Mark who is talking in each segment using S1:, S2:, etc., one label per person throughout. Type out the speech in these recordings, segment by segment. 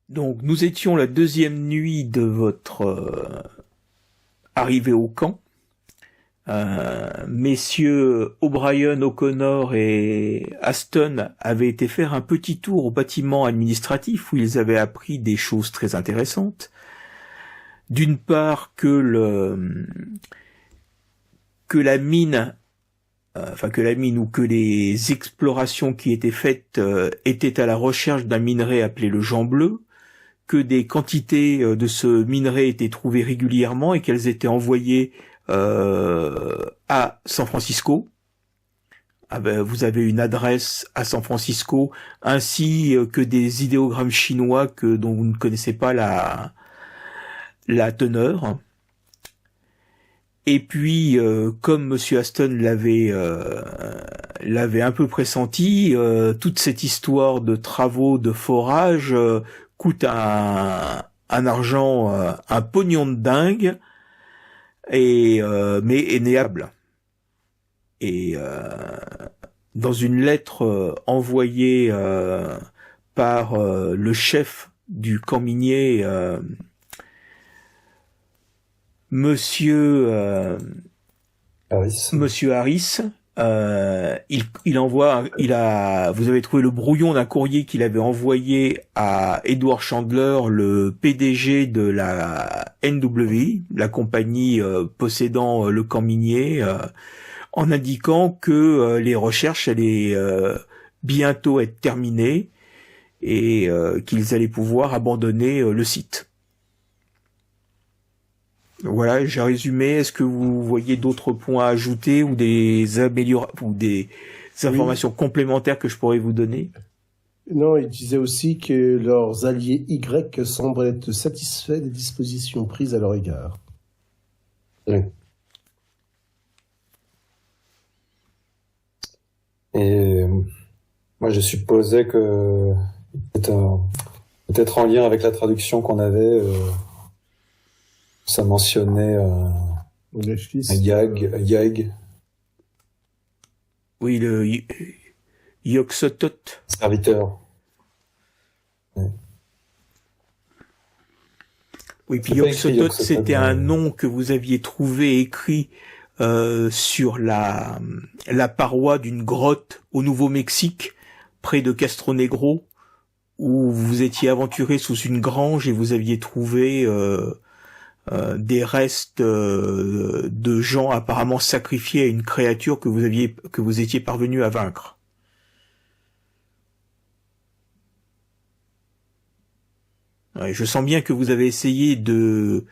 S1: Donc, nous étions la deuxième nuit de votre arrivée au camp. Messieurs O'Brien, O'Connor et Aston avaient été faire un petit tour au bâtiment administratif où ils avaient appris des choses très intéressantes. D'une part, que la mine ou que les explorations qui étaient faites étaient à la recherche d'un minerai appelé le Jean Bleu, que des quantités de ce minerai étaient trouvées régulièrement et qu'elles étaient envoyées à San Francisco. Vous avez une adresse à San Francisco, ainsi que des idéogrammes chinois dont vous ne connaissez pas la teneur. Et puis, comme Monsieur Aston l'avait un peu pressenti, toute cette histoire de travaux de forage coûte un argent, un pognon de dingue, mais est néable. Et dans une lettre envoyée par le chef du camp minier, Monsieur Harris, vous avez trouvé le brouillon d'un courrier qu'il avait envoyé à Edward Chandler, le PDG de la NWI, la compagnie possédant le camp minier, en indiquant que les recherches allaient bientôt être terminées et qu'ils allaient pouvoir abandonner le site. Voilà, j'ai résumé. Est-ce que vous voyez d'autres points à ajouter ou des informations complémentaires que je pourrais vous donner?
S2: Non, il disait aussi que leurs alliés Y semblent être satisfaits des dispositions prises à leur égard.
S3: Oui. Et moi, je supposais que peut-être en lien avec la traduction qu'on avait, ça mentionnait un Yag.
S1: Oui, le Yog-Sothoth.
S3: Serviteur. Ouais.
S1: Oui, puis Yog-Sothoth, c'était un nom que vous aviez trouvé écrit sur la paroi d'une grotte au Nouveau-Mexique, près de Castro Negro, où vous étiez aventuré sous une grange et vous aviez trouvé des restes de gens apparemment sacrifiés à une créature que vous étiez parvenu à vaincre. Ouais, je sens bien que vous avez essayé de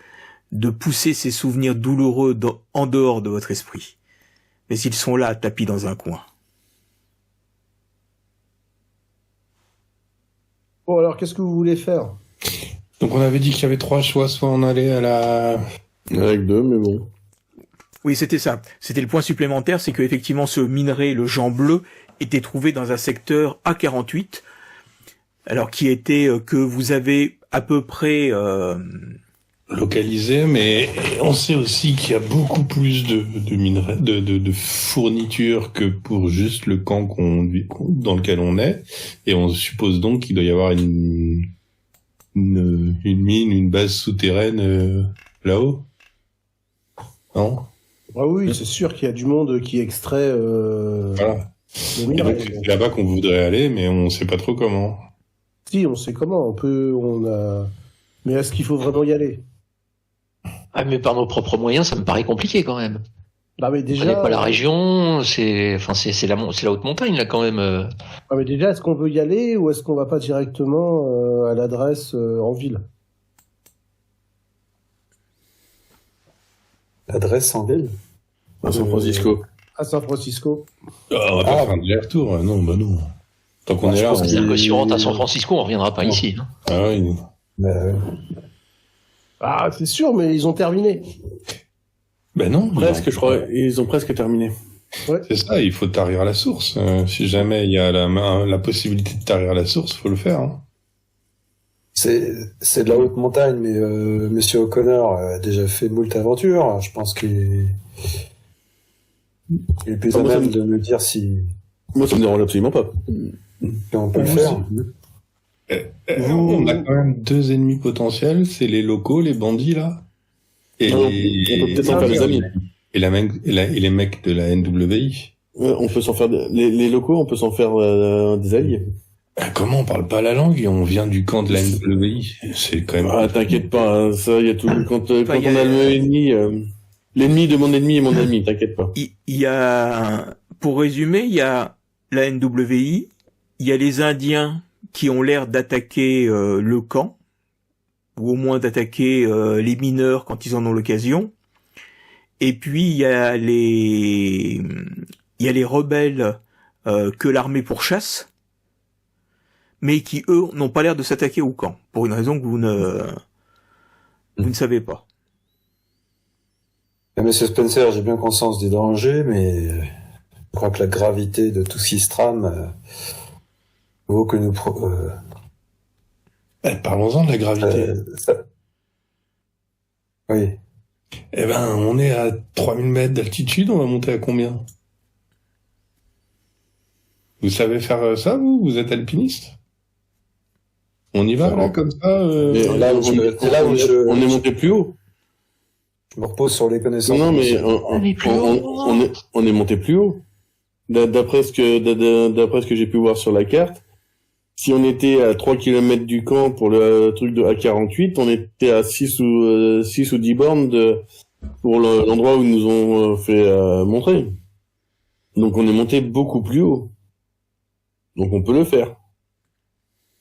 S1: pousser ces souvenirs douloureux en dehors de votre esprit. Mais ils sont là, tapis dans un coin.
S2: Bon, alors, qu'est-ce que vous voulez faire?
S4: Donc, on avait dit qu'il y avait 3 choix, soit on allait à la...
S5: Avec 2, mais bon.
S1: Oui, c'était ça. C'était le point supplémentaire, c'est que effectivement ce minerai, le Jean Bleu, était trouvé dans un secteur A48, alors qui était que vous avez à peu près...
S4: localisé, mais on sait aussi qu'il y a beaucoup plus de minerais, de fournitures que pour juste le camp dans lequel on est, et on suppose donc qu'il doit y avoir une mine, une base souterraine là-haut. Non?
S2: Ah oui, c'est sûr qu'il y a du monde qui extrait
S4: voilà.
S2: le minerai.
S4: C'est là-bas qu'on voudrait aller, mais on sait pas trop comment.
S2: Si, on sait comment. Mais est-ce qu'il faut vraiment y aller?
S6: Ah, mais par nos propres moyens, ça me paraît compliqué quand même.
S2: Bah, mais
S6: On
S2: déjà.
S6: connaît pas la région, c'est la haute montagne là quand même.
S2: Ah, mais déjà, est-ce qu'on veut y aller ou est-ce qu'on va pas directement à l'adresse en ville?
S3: L'adresse en ville?
S5: À San Francisco.
S2: À San Francisco.
S4: On va pas faire un retour. Non, bah non. Tant qu'on est là.
S6: C'est-à-dire que si on rentre à San Francisco, on reviendra pas ici. Hein.
S4: Ah oui.
S2: Ah, c'est sûr, mais ils ont terminé.
S4: Ben non.
S5: Presque, je crois. Ils ont presque terminé.
S4: C'est ça, il faut tarir la source. Si jamais il y a la possibilité de tarir la source, faut le faire. Hein.
S3: C'est de la haute montagne, mais Monsieur O'Connor a déjà fait moult aventures. Je pense qu'il est plus à même de me dire si
S5: Moi, ça me dérange absolument pas.
S3: on peut le faire.
S4: On a quand même 2 ennemis potentiels, c'est les locaux, les bandits là. Et
S5: Non, on peut peut-être en faire des amis.
S4: Et les mecs de la NWI.
S5: On peut s'en faire les locaux, on peut s'en faire des alliés.
S4: Comment on parle pas la langue et on vient du camp de la NWI? C'est quand même.
S5: Ah, t'inquiète pas, hein, ça, il y a tout. Quand
S1: y
S5: on
S1: a-
S5: a le ennemi, l'ennemi de mon ennemi est mon ami, t'inquiète pas.
S1: Il y a, pour résumer, il y a la NWI, il y a les Indiens qui ont l'air d'attaquer le camp, ou au moins d'attaquer les mineurs quand ils en ont l'occasion. Et puis il y a les rebelles que l'armée pourchasse, mais qui eux n'ont pas l'air de s'attaquer au camp, pour une raison que vous ne savez pas.
S3: Monsieur Spencer, j'ai bien conscience des dangers, mais je crois que la gravité de tout ce qui se trame vaut que nous...
S4: Parlons-en de la gravité.
S3: Oui.
S4: Eh ben, on est à 3000 mètres d'altitude, on va monter à combien? Vous savez faire ça, vous? Vous êtes alpiniste? On y va, là, comme ça
S5: Et
S3: là,
S5: on est monté plus haut.
S3: Je me repose sur les connaissances.
S5: Non, mais on est monté plus haut. D'après ce que j'ai pu voir sur la carte, si on était à 3 km du camp pour le truc de A48, on était à 6 ou 10 bornes pour l'endroit où ils nous ont fait montrer. Donc on est monté beaucoup plus haut. Donc on peut le faire.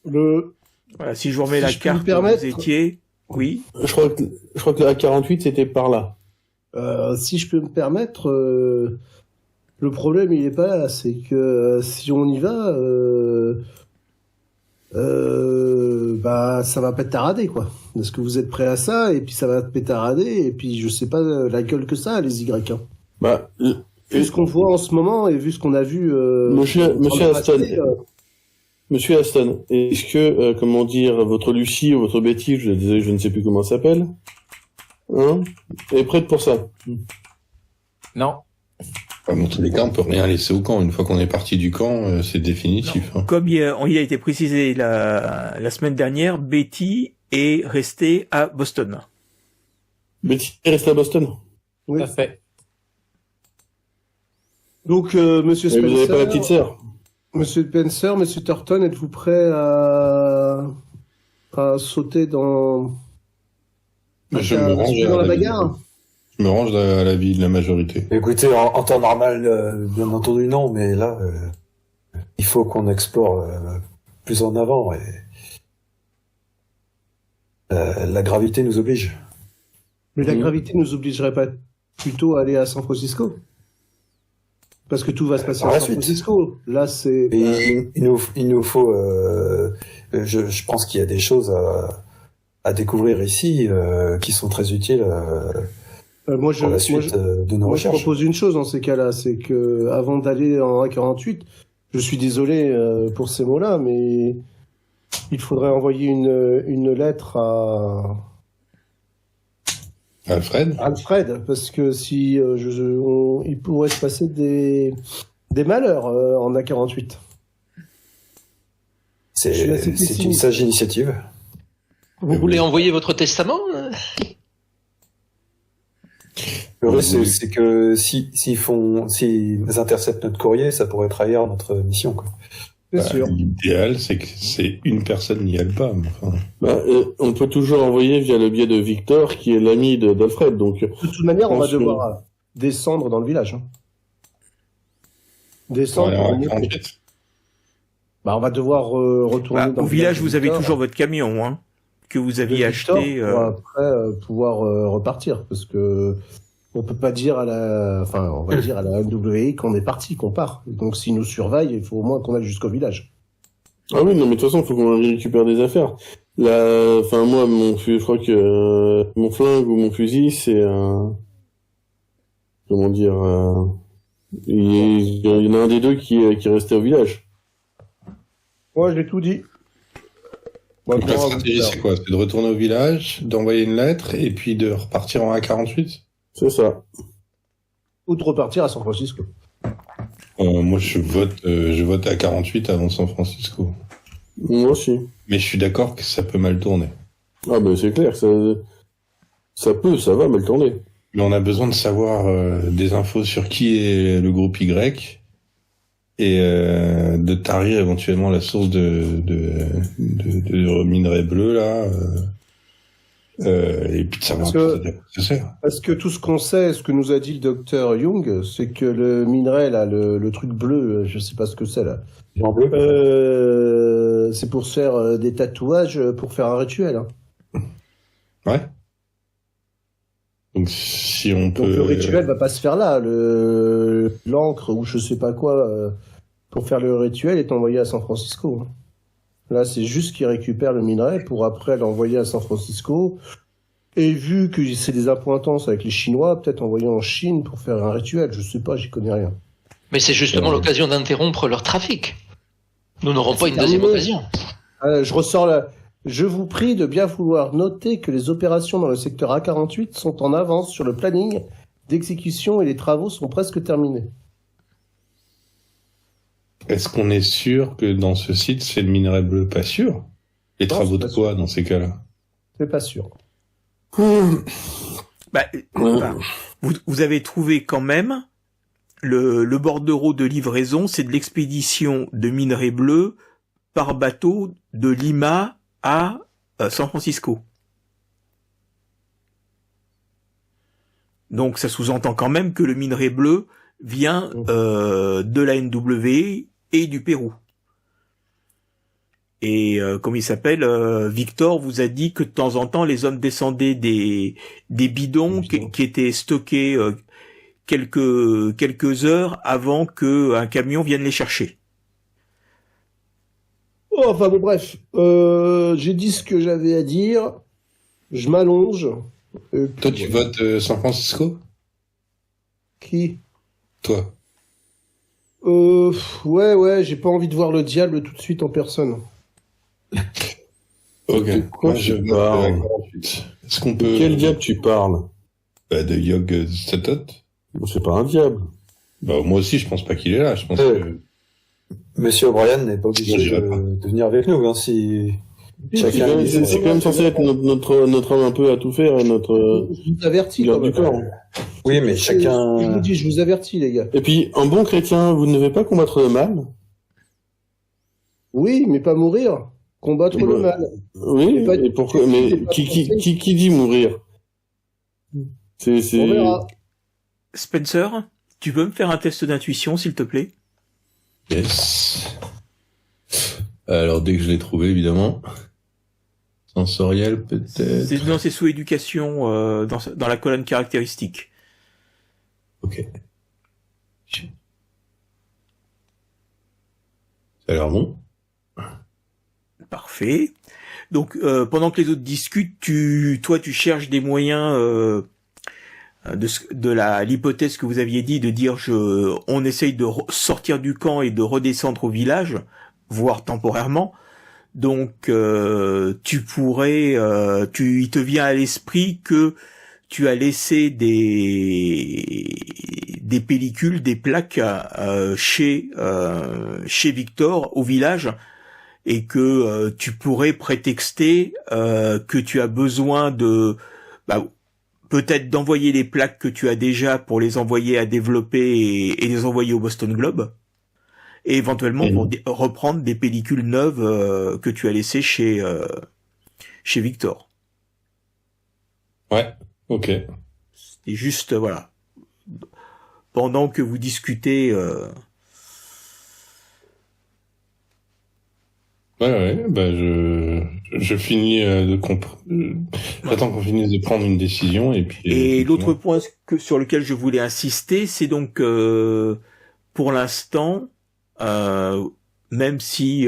S1: Voilà, si je vous remets la
S2: je peux me
S1: carte où
S2: permettre-
S1: vous étiez, oui.
S5: Je crois que le A48 c'était par là.
S2: Si je peux me permettre, le problème il est pas là, c'est que si on y va, bah ça va pétarader quoi. Est-ce que vous êtes prêts à ça? Et puis ça va pétarader, et puis je sais pas la gueule que ça a, les Y. Hein.
S5: Bah,
S2: Vu ce qu'on voit en ce moment et vu ce qu'on a vu.
S5: Monsieur
S2: dans le
S5: Aston.
S2: passé,
S5: Monsieur Aston, est-ce que, comment dire, votre Lucie ou votre Betty, je ne sais plus comment ça s'appelle, hein, est prête pour ça?
S7: Non.
S4: Dans tous les cas, on peut rien laisser au camp. Une fois qu'on est parti du camp, c'est définitif. Hein.
S1: Comme il a été précisé la semaine dernière, Betty est restée à Boston.
S5: Betty est restée à Boston.
S2: oui.
S7: Tout à fait.
S2: Donc, Monsieur
S5: Mais vous n'avez
S2: Spencer,
S5: pas la petite sœur?
S2: Monsieur Spencer, Monsieur Thornton, êtes-vous prêts à sauter dans
S4: Je me range
S2: dans
S4: à
S2: la
S4: la
S2: bagarre?
S4: Je me range à l'avis de la majorité.
S3: Écoutez, en temps normal, bien entendu non, mais là, il faut qu'on explore plus en avant et la gravité nous oblige.
S2: Mais la gravité nous obligerait pas plutôt à aller à San Francisco? Parce que tout va se passer
S3: Par
S2: à
S3: la
S2: San
S3: suite.
S2: Francisco. Là, c'est...
S3: Et il nous faut, je pense qu'il y a des choses à découvrir ici qui sont très utiles
S2: moi,
S3: pour la suite de nos
S2: moi, je
S3: recherches.
S2: propose une chose dans ces cas-là, c'est que avant d'aller en A48, je suis désolé pour ces mots-là, mais il faudrait envoyer une lettre à
S4: Alfred?
S2: Alfred, parce que si il pourrait se passer des malheurs en A48. Je suis assez
S3: C'est une
S2: pessimiste.
S3: sage initiative.
S6: Vous voulez envoyer votre testament?
S3: Le risque, c'est que s'ils interceptent notre courrier, ça pourrait trahir notre mission, quoi.
S2: C'est sûr.
S4: L'idéal, c'est que c'est une personne n'y aille pas. Mais enfin,
S5: Bah, on peut toujours envoyer via le biais de Victor, qui est l'ami d'Alfred, donc.
S2: De toute manière, on va
S5: Attention.
S2: devoir descendre dans le village. Hein.
S4: on
S2: Descendre.
S4: va aller en
S2: pour monter.
S4: 48.
S2: Bah, on va devoir retourner dans
S1: Au
S2: le
S1: village,
S2: de
S1: vous avez
S2: Victor,
S1: toujours votre camion, hein, que vous
S2: de
S1: aviez
S2: Victor,
S1: acheté.
S2: pour après pouvoir repartir, parce que on peut pas dire on va dire à la NWA qu'on est parti, qu'on part. Donc s'ils nous surveillent, il faut au moins qu'on aille jusqu'au village.
S5: Ah oui, non, mais de toute façon, il faut qu'on récupère des affaires. Là, enfin, moi, je crois que mon flingue ou mon fusil, c'est un... Comment dire... il y en a un des deux qui est resté au village.
S2: Moi, j'ai tout dit.
S4: Donc la stratégie, c'est quoi? C'est de retourner au village, d'envoyer une lettre, et puis de repartir en A48?
S5: C'est ça.
S2: Ou de repartir à San Francisco.
S4: Moi, je vote A48 avant San Francisco.
S5: Moi aussi.
S4: Mais je suis d'accord que ça peut mal tourner.
S5: Ah ben c'est clair, ça va mal tourner.
S4: Mais on a besoin de savoir des infos sur qui est le groupe Y et de tarir éventuellement la source de minerai bleu là. Et puis de savoir ce que ça sert.
S2: Parce que tout ce qu'on sait, ce que nous a dit le docteur Young, c'est que le minerai là, le truc bleu, je sais pas ce que c'est là.
S3: En bleu.
S2: C'est pour se faire des tatouages pour faire un rituel. Hein.
S4: Ouais. Donc si on peut.
S2: Donc le rituel va pas se faire là. L'encre ou je sais pas quoi pour faire le rituel est envoyé à San Francisco. Hein. Là, c'est juste qu'ils récupèrent le minerai pour après l'envoyer à San Francisco. Et vu que c'est des appointances avec les Chinois, peut-être envoyer en Chine pour faire un rituel. Je sais pas, j'y connais rien.
S6: Mais c'est justement l'occasion d'interrompre leur trafic. Nous n'aurons pas une deuxième occasion.
S2: Je ressors là. Je vous prie de bien vouloir noter que les opérations dans le secteur A48 sont en avance sur le planning d'exécution et les travaux sont presque terminés.
S4: Est-ce qu'on est sûr que dans ce site c'est le minerai bleu? Pas sûr. Les travaux de quoi dans ces cas-là?
S2: C'est pas sûr.
S1: Vous avez trouvé quand même le bordereau de livraison, c'est de l'expédition de minerai bleu par bateau de Lima à San Francisco. Donc ça sous-entend quand même que le minerai bleu vient de la NWA et du Pérou. Et comme il s'appelle, Victor vous a dit que de temps en temps les hommes descendaient des bidons qui étaient stockés quelques heures avant que un camion vienne les chercher.
S2: Oh, enfin bon, bref, j'ai dit ce que j'avais à dire. Je m'allonge.
S4: Toi, tu votes San Francisco?
S2: Qui?
S4: Toi.
S2: Ouais, j'ai pas envie de voir le diable tout de suite en personne.
S4: Ok.
S5: Quoi tu parles?
S4: Est-ce qu'on peut...
S5: Quel diable tu parles?
S4: De Yog Sothoth.
S5: C'est pas un diable.
S4: Moi aussi, je pense pas qu'il est là. Je pense que...
S3: Monsieur O'Brien n'est pas obligé de venir avec nous, hein, si chacun...
S5: C'est quand même censé être notre homme un peu à tout faire et notre...
S2: Je vous avertis,
S5: garde du corps.
S3: Oui, mais chacun...
S2: Je vous dis, je vous avertis, les gars.
S5: Et puis, un bon chrétien, vous ne devez pas combattre le mal?
S2: Oui, mais pas mourir. Combattre le mal.
S5: Oui,
S2: pas-
S5: et pourquoi? Mais qui dit mourir?
S2: On verra.
S1: Spencer, tu peux me faire un test d'intuition, s'il te plaît?
S4: Yes. Alors, dès que je l'ai trouvé, évidemment. Sensoriel, peut-être.
S1: Non, c'est sous éducation, dans la colonne caractéristique.
S4: Ok. Ça a l'air bon.
S1: Parfait. Donc, pendant que les autres discutent, tu cherches des moyens de l'hypothèse que vous aviez dit de dire on essaye de sortir du camp et de redescendre au village, voire temporairement. Donc, tu pourrais, il te vient à l'esprit que tu as laissé des pellicules, des plaques chez Victor au village, et que tu pourrais prétexter que tu as besoin de peut-être d'envoyer les plaques que tu as déjà pour les envoyer à développer et les envoyer au Boston Globe, et éventuellement pour reprendre des pellicules neuves que tu as laissées chez Victor.
S4: Ouais, ok.
S1: Et juste, voilà. Pendant que vous discutez...
S4: Ouais, bah je finis j'attends qu'on finisse de prendre une décision et puis.
S1: Et l'autre point sur lequel je voulais insister, c'est donc pour l'instant, même si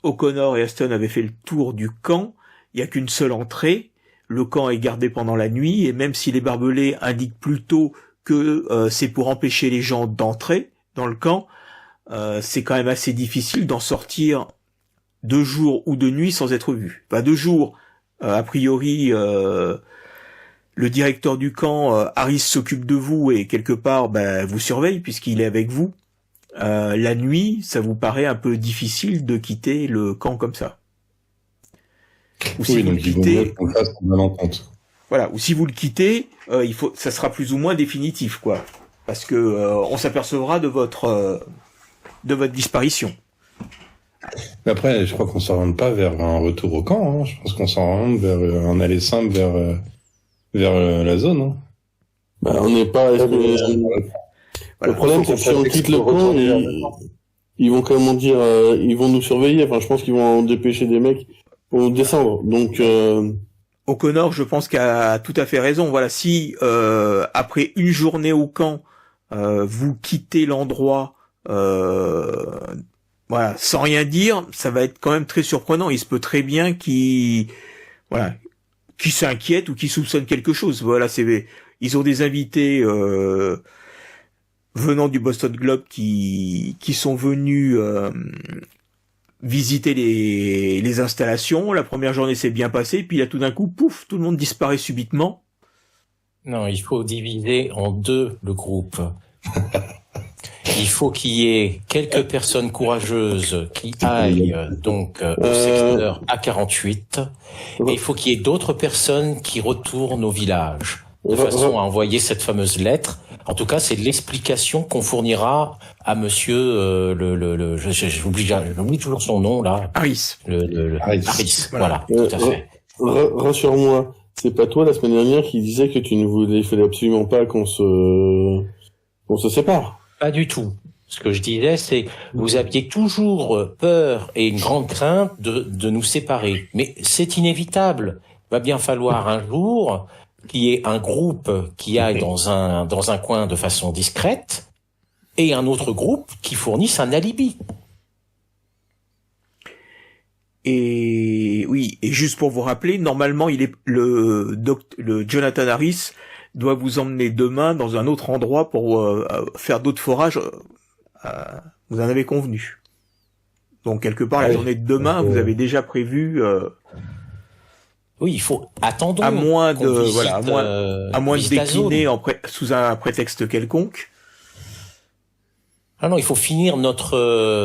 S1: O'Connor et Aston avaient fait le tour du camp, il y a qu'une seule entrée. Le camp est gardé pendant la nuit et même si les barbelés indiquent plutôt que c'est pour empêcher les gens d'entrer dans le camp, c'est quand même assez difficile d'en sortir de jour ou de nuit sans être vu. Enfin, de jour, a priori, le directeur du camp, Harris, s'occupe de vous et quelque part vous surveille puisqu'il est avec vous. La nuit, ça vous paraît un peu difficile de quitter le camp comme ça. Ou si vous le quittez, voilà, ou si vous le quittez, ça sera plus ou moins définitif, quoi, parce que on s'apercevra de votre disparition.
S4: Mais après, je crois qu'on s'oriente pas vers un retour au camp. Hein. Je pense qu'on s'oriente vers un aller simple vers la zone. Hein.
S5: Bah, on n'est pas. Le problème, c'est que si on quitte le camp, ils vont comment dire, ils vont nous surveiller. Enfin, je pense qu'ils vont dépêcher des mecs pour nous descendre. Donc.
S1: O'Connor, je pense qu'il a tout à fait raison. Voilà, si après une journée au camp, vous quittez l'endroit, voilà, sans rien dire, ça va être quand même très surprenant. Il se peut très bien qu'il s'inquiète ou qu'il soupçonne quelque chose. Voilà, ils ont des invités venant du Boston Globe qui sont venus visiter les installations. La première journée s'est bien passée, puis là tout d'un coup, pouf, tout le monde disparaît subitement.
S7: Non, il faut diviser en deux le groupe. Il faut qu'il y ait quelques personnes courageuses qui aillent donc au secteur A48 et il faut qu'il y ait d'autres personnes qui retournent au village de façon à envoyer cette fameuse lettre. En tout cas, c'est l'explication qu'on fournira à monsieur j'oublie toujours son nom là.
S1: Harris.
S7: Harris. Voilà, tout à fait.
S5: Rassure-moi, c'est pas toi la semaine dernière qui disait que tu ne voulais, fallait absolument pas qu'on se sépare.
S7: Pas du tout. Ce que je disais, c'est vous aviez toujours peur et une grande crainte de nous séparer. Mais c'est inévitable. Il va bien falloir un jour qu'il y ait un groupe qui aille dans un coin de façon discrète et un autre groupe qui fournisse un alibi.
S1: Et oui, et juste pour vous rappeler, normalement, le Jonathan Harris doit vous emmener demain dans un autre endroit pour faire d'autres forages. Vous en avez convenu. Donc quelque part, la journée de demain, vous avez déjà prévu.
S7: Oui, il faut attendre.
S1: À moins de décliner sous un prétexte quelconque.
S7: Ah non, il faut finir notre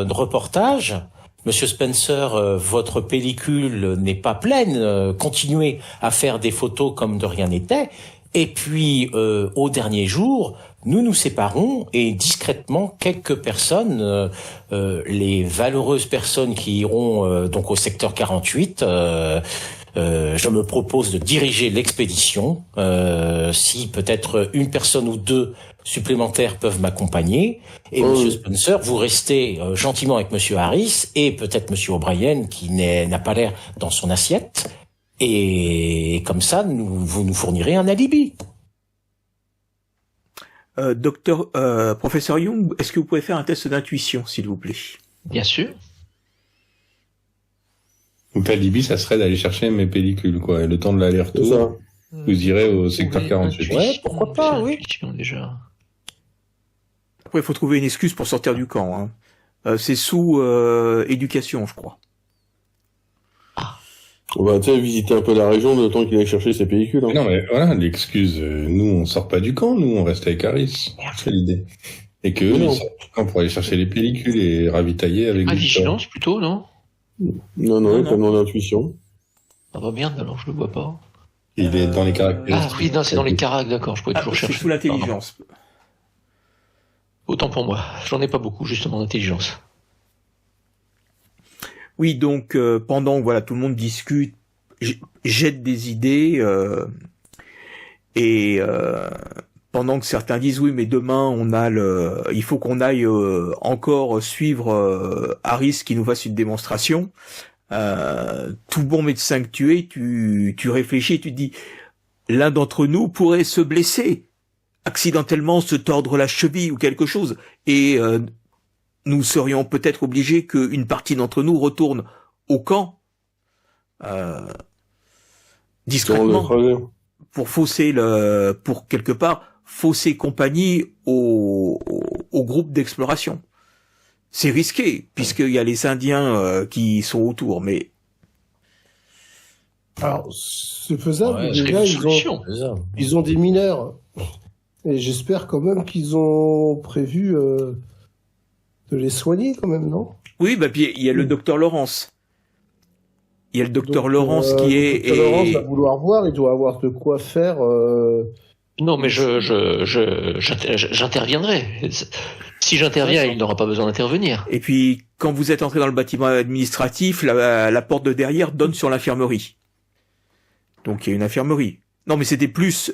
S7: reportage. Monsieur Spencer, votre pellicule n'est pas pleine. Continuez à faire des photos comme de rien n'était. Et puis, au dernier jour, nous nous séparons et discrètement, quelques personnes, les valeureuses personnes qui iront donc au secteur 48, je me propose de diriger l'expédition. Si peut-être une personne ou deux supplémentaires peuvent m'accompagner. Et Monsieur Spencer, vous restez gentiment avec Monsieur Harris et peut-être Monsieur O'Brien qui n'a pas l'air dans son assiette. Et comme ça, vous nous fournirez un alibi.
S1: Professeur Young, est-ce que vous pouvez faire un test d'intuition, s'il vous plaît?
S6: Bien sûr.
S4: Donc l'alibi, ça serait d'aller chercher mes pellicules, quoi. Et le temps de l'aller-retour, vous irez au secteur 48.
S7: Ouais, pourquoi pas, oui.
S6: Déjà.
S1: Après, il faut trouver une excuse pour sortir du camp. Hein. C'est sous éducation, je crois.
S5: On va visiter un peu la région le temps qu'il aille chercher ses pellicules. Hein.
S4: Non, mais voilà, l'excuse. Nous, on sort pas du camp, nous, on reste avec Harris. C'est l'idée. Et que eux, ils sortent du camp pour aller chercher les pellicules et ravitailler avec
S6: Victor. Vigilance, plutôt, non?
S5: Non, pas mon intuition.
S6: Ça va bien, alors je le vois pas.
S4: Il est dans les caractéristiques.
S6: Ah oui, non, c'est dans les caracs, d'accord, je pourrais toujours chercher.
S1: C'est sous l'intelligence.
S6: Pardon. Autant pour moi. J'en ai pas beaucoup, justement, d'intelligence.
S1: Oui, donc pendant que tout le monde discute, jette des idées et pendant que certains disent oui, mais demain il faut qu'on aille encore suivre Harris qui nous fasse une démonstration. Tout bon médecin que tu es, tu réfléchis, tu te dis, l'un d'entre nous pourrait se blesser, accidentellement se tordre la cheville ou quelque chose, et nous serions peut-être obligés qu'une partie d'entre nous retourne au camp discrètement pour pour quelque part fausser compagnie au groupe d'exploration. C'est risqué, puisqu'il y a les Indiens qui sont autour, mais...
S2: Alors, c'est faisable.
S6: Ouais,
S2: déjà,
S6: c'est une solution.
S2: ils ont des mineurs. Et j'espère quand même qu'ils ont prévu de les soigner quand même, non?
S1: Oui, bah puis il y a le docteur Laurence. Il y a le docteur Laurence qui est...
S2: Le docteur Laurence va vouloir voir, il doit avoir de quoi faire...
S6: Non, mais j'interviendrai. Si j'interviens, il n'aura pas besoin d'intervenir.
S1: Et puis, quand vous êtes entré dans le bâtiment administratif, la porte de derrière donne sur l'infirmerie. Donc, il y a une infirmerie. Non, mais c'était plus...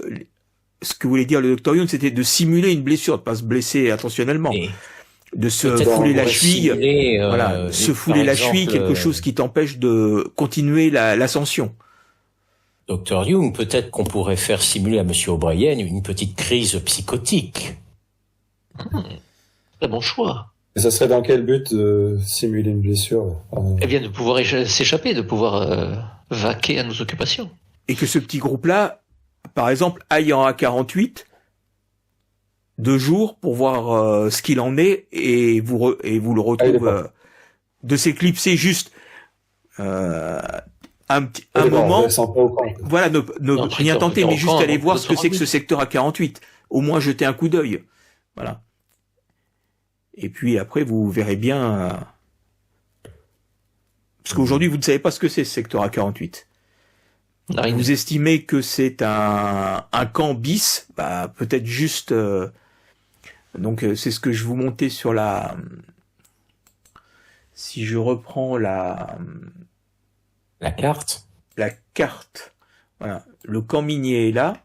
S1: Ce que voulait dire le docteur Young, c'était de simuler une blessure, de pas se blesser intentionnellement. De se fouler la cheville. Se fouler la cheville, quelque chose qui t'empêche de continuer l'ascension.
S7: Docteur Young, peut-être qu'on pourrait faire simuler à Monsieur O'Brien une petite crise psychotique.
S6: Très bon choix.
S3: Et ça serait dans quel but de simuler une blessure?
S6: Eh bien, de pouvoir s'échapper, de pouvoir vaquer à nos occupations.
S1: Et que ce petit groupe-là, par exemple, aille en A48 2 jours pour voir ce qu'il en est et vous le retrouve de s'éclipser juste un moment. Voilà, ne rien tenter, mais juste aller voir ce que c'est que ce secteur A48. Au moins jeter un coup d'œil. Voilà. Et puis après, vous verrez bien... Parce qu'aujourd'hui, vous ne savez pas ce que c'est, ce secteur A48. Vous estimez que c'est un camp bis, bah peut-être juste... donc c'est ce que je vous montais sur la... Si je reprends la
S7: carte.
S1: La carte. Voilà. Le camp minier est là.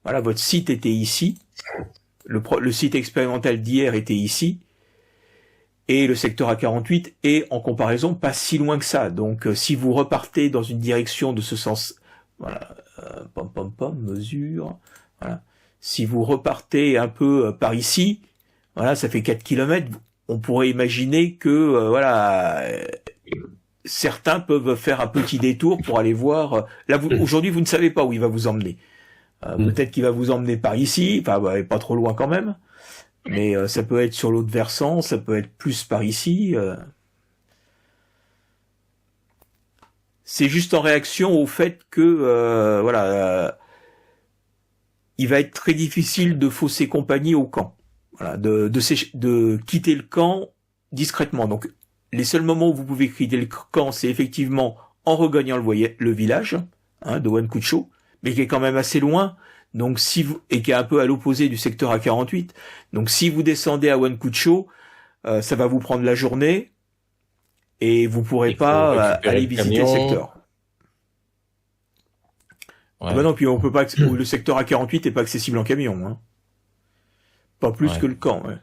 S1: Voilà, votre site était ici. Le site expérimental d'hier était ici. Et le secteur A48 est, en comparaison, pas si loin que ça. Donc, si vous repartez dans une direction de ce sens, voilà, mesure, voilà. Si vous repartez un peu par ici, voilà, ça fait 4 kilomètres, on pourrait imaginer que, certains peuvent faire un petit détour pour aller voir. Là, aujourd'hui, vous ne savez pas où il va vous emmener. Peut-être qu'il va vous emmener par ici, enfin, pas trop loin quand même. Mais ça peut être sur l'autre versant, ça peut être plus par ici. C'est juste en réaction au fait que, il va être très difficile de fausser compagnie au camp. Voilà, de quitter le camp discrètement. Donc, les seuls moments où vous pouvez quitter le camp, c'est effectivement en regagnant le village de Wankucho, mais qui est quand même assez loin. Donc et qui est un peu à l'opposé du secteur A48. Donc si vous descendez à Wankucho, ça va vous prendre la journée et vous pourrez pas aller visiter le secteur. Ouais. Non, puis on peut pas. Le secteur A48 est pas accessible en camion. Hein. Pas plus que le camp. Ouais.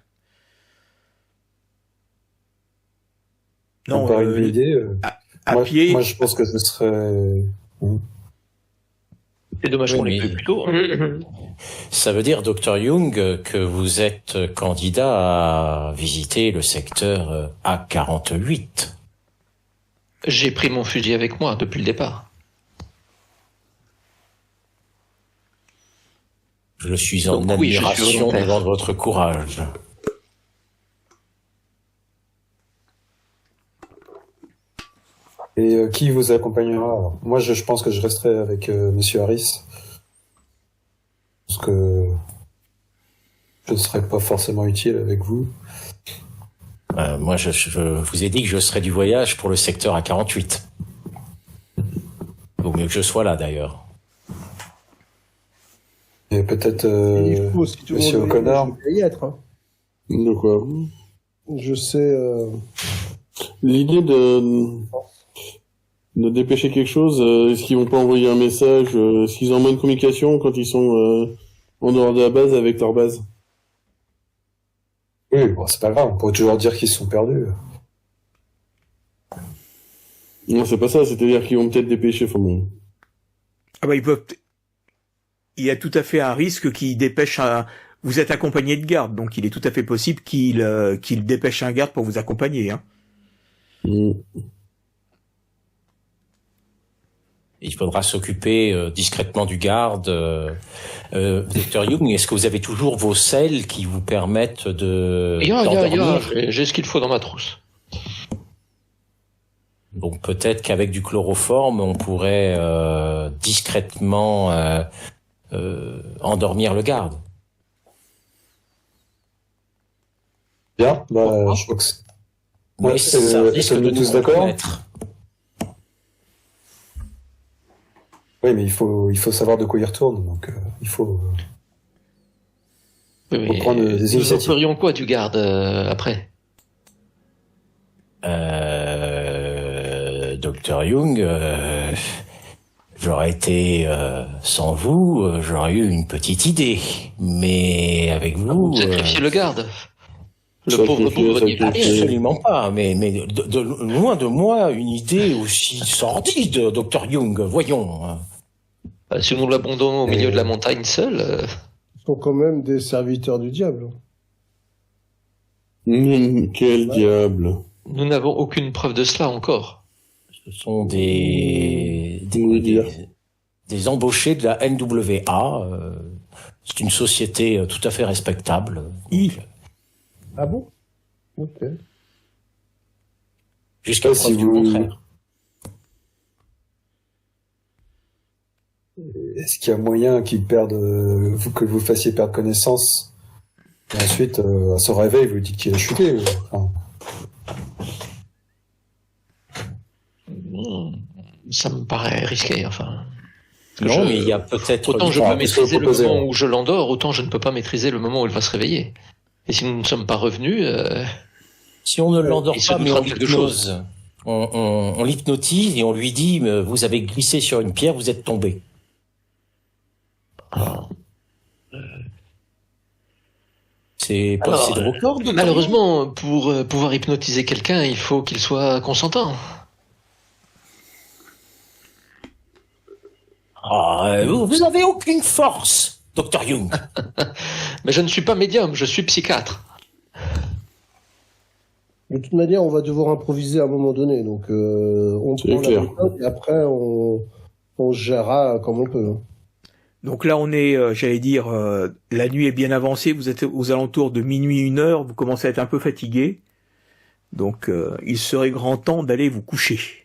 S3: Non, une idée.
S1: À pied.
S3: Moi, je pense que ce serait.
S6: C'est dommage qu'on l'ait fait plus tôt.
S7: Ça veut dire, Dr Young, que vous êtes candidat à visiter le secteur A48.
S6: J'ai pris mon fusil avec moi depuis le départ.
S7: Je suis en admiration devant votre courage.
S3: Et qui vous accompagnera? Moi, je pense que je resterai avec Monsieur Harris. Parce que je ne serai pas forcément utile avec vous.
S7: Moi, je vous ai dit que je serai du voyage pour le secteur A48. Vaut mieux que je sois là, d'ailleurs.
S3: Et peut-être Monsieur O'Connor.
S5: De quoi?
S2: Je sais...
S5: L'idée de dépêcher quelque chose, est-ce qu'ils vont pas envoyer un message, est-ce qu'ils envoient une communication quand ils sont en dehors de la base avec leur base.
S3: Oui, bon, c'est pas grave, on pourrait toujours dire qu'ils se sont perdus.
S5: Non, c'est pas ça, c'est-à-dire qu'ils vont peut-être dépêcher, enfin bon.
S1: Ah bah il y a tout à fait un risque qu'il dépêche un... Vous êtes accompagné de garde, donc il est tout à fait possible qu'il dépêche un garde pour vous accompagner. Hein.
S7: Il faudra s'occuper discrètement du garde. Dr Young, est-ce que vous avez toujours vos selles qui vous permettent de...
S6: J'ai ce qu'il faut dans ma trousse.
S7: Donc peut-être qu'avec du chloroforme, on pourrait discrètement endormir le garde.
S3: Bien, bah, je crois que c'est...
S7: Mais
S3: Ouais,
S7: ça risque de
S3: sommes-nous
S7: nous
S3: tous d'accord ?
S7: compromettre.
S3: Oui, mais il faut savoir de quoi il retourne, donc il faut...
S6: Oui,
S3: prendre des
S6: nous
S3: initiatives.
S6: en ferions quoi du garde après?
S7: Dr Young, j'aurais été sans vous, j'aurais eu une petite idée, mais avec vous,
S6: Vous sacrifiez le garde. Le
S5: Sacrifier,
S6: pauvre bougre-nier.
S5: sacrifier.
S7: absolument pas. Mais de loin de moi une idée aussi sordide, Dr Young. Voyons.
S6: Si nous l'abandonnons au milieu de la montagne seul,
S2: Ils sont quand même des serviteurs du diable.
S5: Quel diable.
S6: nous n'avons aucune preuve de cela encore.
S7: Ce sont des embauchés de la NWA. C'est une société tout à fait respectable. Donc,
S2: Ah bon? Ok.
S7: jusqu'à
S3: Ouais,
S7: preuve
S3: si
S7: du
S3: vous-
S7: contraire.
S3: Est-ce qu'il y a moyen qu'ils perdent, que vous fassiez perdre connaissance, et ensuite, à son réveil, vous lui dites qu'il a chuté, enfin,
S6: Ça me paraît risqué, enfin.
S7: Non,
S6: Je-
S7: mais il y a peut-être...
S6: Autant je
S3: Enfin,
S6: peux
S3: qu'est-ce que vous
S6: maîtriser le
S3: proposez,
S6: moment
S3: là
S6: où je l'endors, autant je ne peux pas maîtriser le moment où il va se réveiller. Et si nous ne sommes pas revenus,
S7: Si on ne l'endort
S6: il se
S7: pas, mais
S6: doutera
S7: on
S6: de quelque
S7: l'hypnose. On l'hypnotise et on lui dit, vous avez glissé sur une pierre, vous êtes tombé. C'est pas
S6: Alors,
S7: c'est de vos cordes,
S6: malheureusement, pour pouvoir hypnotiser quelqu'un, il faut qu'il soit consentant.
S7: vous avez aucune force, Dr Young.
S6: Mais je ne suis pas médium, je suis psychiatre.
S2: De toute manière, on va devoir improviser à un moment donné. Donc, on
S5: C'est
S2: prend
S5: clair.
S2: la méthode et après, on gérera comme on peut.
S1: Donc là, on est, j'allais dire, la nuit est bien avancée, vous êtes aux alentours de minuit, 1h, vous commencez à être un peu fatigué. Donc, il serait grand temps d'aller vous coucher.